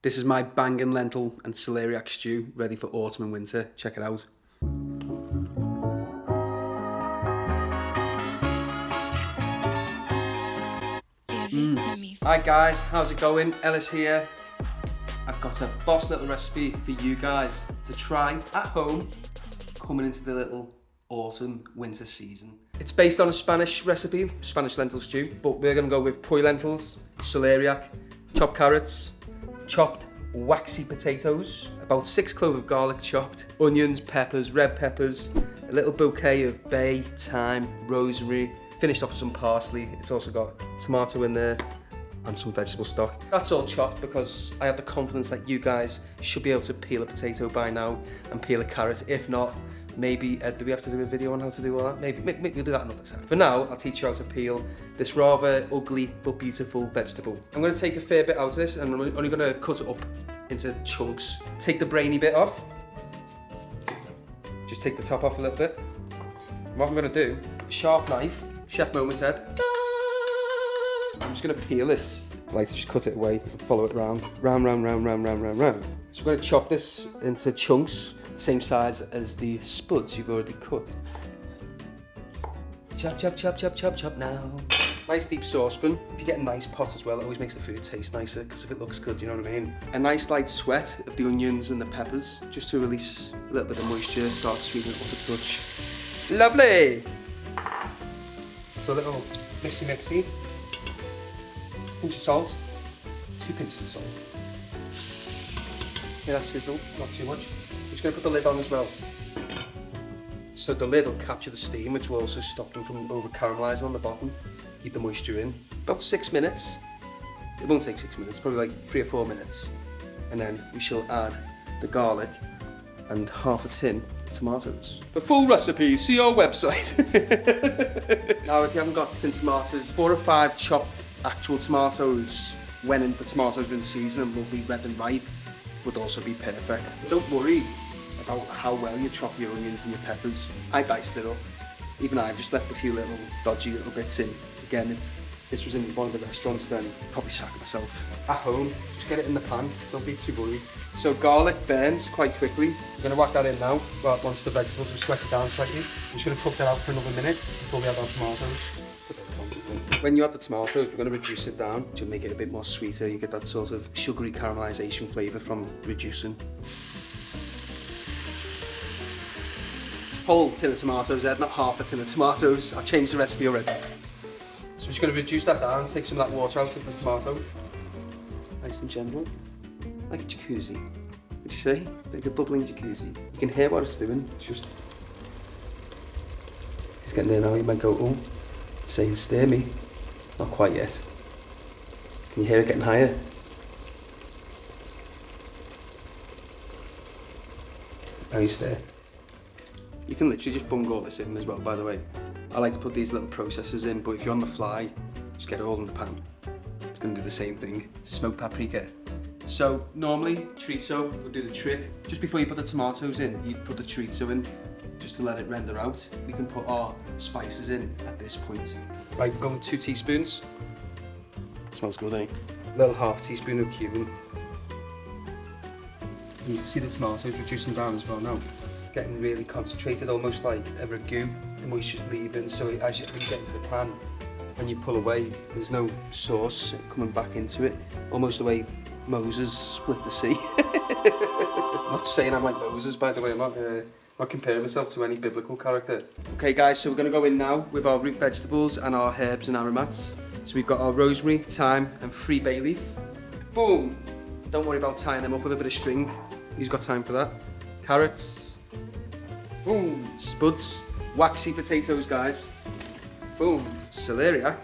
This is my banging lentil and celeriac stew, ready for autumn and winter. Check it out. Hi guys, how's it going? Ellis here. I've got a boss little recipe for you guys to try at home coming into the little autumn winter season. It's based on a Spanish recipe, Spanish lentil stew, but we're gonna go with poi lentils, celeriac, chopped carrots, chopped waxy potatoes, about 6 cloves of garlic chopped, onions, peppers, red peppers, a little bouquet of bay, thyme, rosemary, finished off with some parsley. It's also got tomato in there and some vegetable stock. That's all chopped because I have the confidence that you guys should be able to peel a potato by now and peel a carrot. If not, maybe, do we have to do a video on how to do all that? Maybe we'll do that another time. For now, I'll teach you how to peel this rather ugly but beautiful vegetable. I'm gonna take a fair bit out of this and I'm only gonna cut it up into chunks. Take the brainy bit off. Just take the top off a little bit. What I'm gonna do, sharp knife, chef moment head. I'm just gonna peel this. I like to just cut it away and follow it round. Round. So we're gonna chop this into chunks, same size as the spuds you've already cut. Chop now. Nice deep saucepan. If you get a nice pot as well, it always makes the food taste nicer, because if it looks good, you know what I mean? A nice light sweat of the onions and the peppers, just to release a little bit of moisture, start sweetening it up a touch. Lovely! So a little mixy. Pinch of salt, 2 pinches of salt. Yeah, that sizzle, not too much. I'm just going to put the lid on as well. So the lid will capture the steam, which will also stop them from over caramelising on the bottom. Keep the moisture in. About 6 minutes. It won't take 6 minutes, probably like 3 or 4 minutes. And then we shall add the garlic and half a tin of tomatoes. For full recipes, see our website. Now, if you haven't got tin tomatoes, 4 or 5 chopped actual tomatoes, when the tomatoes are in season and lovely red and ripe, would also be perfect. Don't worry about how well you chop your onions and your peppers. I diced it up. Even I've just left a few little dodgy little bits in. Again, if this was in one of the restaurants, then I'd probably sack myself. At home, just get it in the pan, don't be too worried. So garlic burns quite quickly. I'm going to whack that in now, well, once the vegetables have sweated down slightly. We should have cooked that out for another minute before we add our tomatoes. When you add the tomatoes, we're going to reduce it down to make it a bit more sweeter. You get that sort of sugary caramelisation flavour from reducing. Whole tin of tomatoes, Ed, not half a tin of tomatoes. I've changed the recipe already. So we're just going to reduce that down, take some of that water out of the tomato. Nice and gentle. Like a jacuzzi. Would you say? Like a bubbling jacuzzi. You can hear what it's doing. It's just... It's getting there now. You might go, oh, it's saying stir me. Not quite yet. Can you hear it getting higher? Now you stir. You can literally just bung all this in as well, by the way. I like to put these little processors in, but if you're on the fly, just get it all in the pan. It's going to do the same thing. Smoked paprika. So normally, chorizo would do the trick. Just before you put the tomatoes in, you'd put the chorizo in, just to let it render out. We can put our spices in at this point. Right, we're going with 2 teaspoons. It smells good, eh? A little half teaspoon of cumin. You can see the tomatoes reducing down as well now. Getting really concentrated, almost like a ragu. The moisture's leaving, so as you get into the pan, when you pull away, there's no sauce coming back into it. Almost the way Moses split the sea. I'm not saying I'm like Moses, by the way. I'm not comparing myself to any biblical character. Okay guys, so we're going to go in now with our root vegetables and our herbs and aromats. So we've got our rosemary, thyme and 3 bay leaf. Boom! Don't worry about tying them up with a bit of string. Who's got time for that? Carrots. Boom! Spuds. Waxy potatoes, guys. Boom! Celeriac.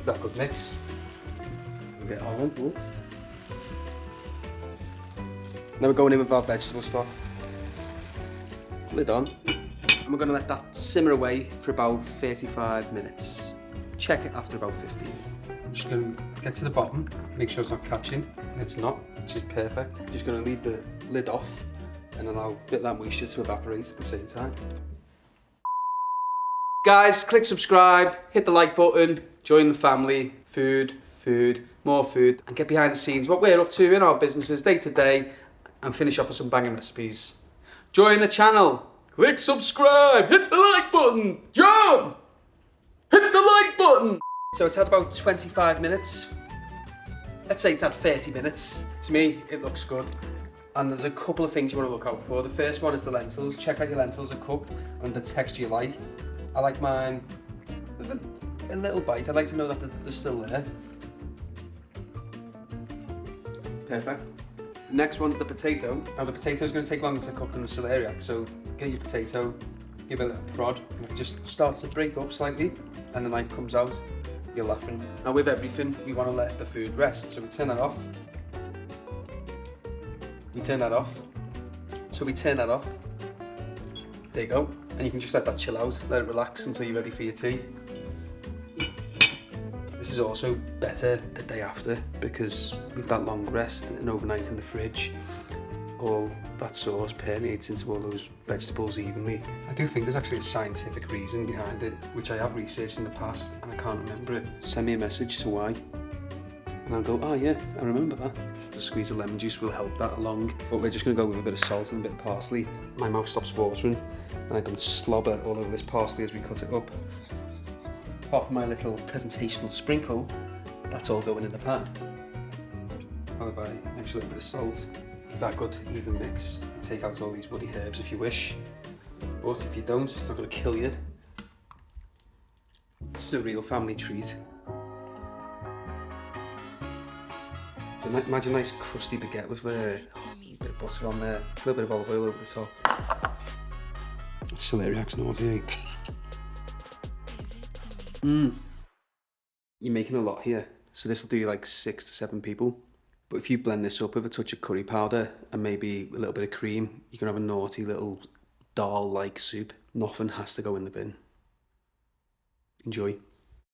That good mix. We'll get our lentils. Now we're going in with our vegetable stock. Lid on, and we're going to let that simmer away for about 35 minutes. Check it after about 15. I'm just going to get to the bottom, make sure it's not catching, and it's not, which is perfect. I'm just going to leave the lid off and allow a bit of that moisture to evaporate at the same time. Guys, click subscribe, hit the like button, join the family. Food, more food, and get behind the scenes, what we're up to in our businesses day to day, and finish off with some banging recipes. Join the channel, click subscribe, hit the like button, jump! Hit the like button! So it's had about 25 minutes. Let's say it's had 30 minutes. To me, it looks good. And there's a couple of things you want to look out for. The first one is the lentils. Check out your lentils are cooked and the texture you like. I like mine with a little bite. I'd like to know that they're still there. Perfect. Next one's the potato. Now the potato's going to take longer to cook than the celeriac, so get your potato, give it a little prod, and if it just starts to break up slightly and the knife comes out, you're laughing. Now with everything, we want to let the food rest, so we turn that off. We turn that off. So we turn that off. There you go. And you can just let that chill out, let it relax until you're ready for your tea. This is also better the day after because with that long rest and overnight in the fridge, all that sauce permeates into all those vegetables evenly. I do think there's actually a scientific reason behind it, which I have researched in the past and I can't remember it. Send me a message to why. And I'll go, oh yeah, I remember that. A squeeze of lemon juice will help that along. But we're just gonna go with a bit of salt and a bit of parsley. My mouth stops watering and I don't slobber all over this parsley as we cut it up. Apart from my little presentational sprinkle, that's all going in the pan. Followed by an extra little bit of salt. Give that good even mix. Take out all these woody herbs if you wish. But if you don't, it's not gonna kill you. This is a real family treat. Imagine a nice crusty baguette with a bit of butter on there, a little bit of olive oil over the top. Celeriac's naughty. You're making a lot here, so this will do like 6 to 7 people. But if you blend this up with a touch of curry powder and maybe a little bit of cream, you can have a naughty little dal-like soup. Nothing has to go in the bin. Enjoy.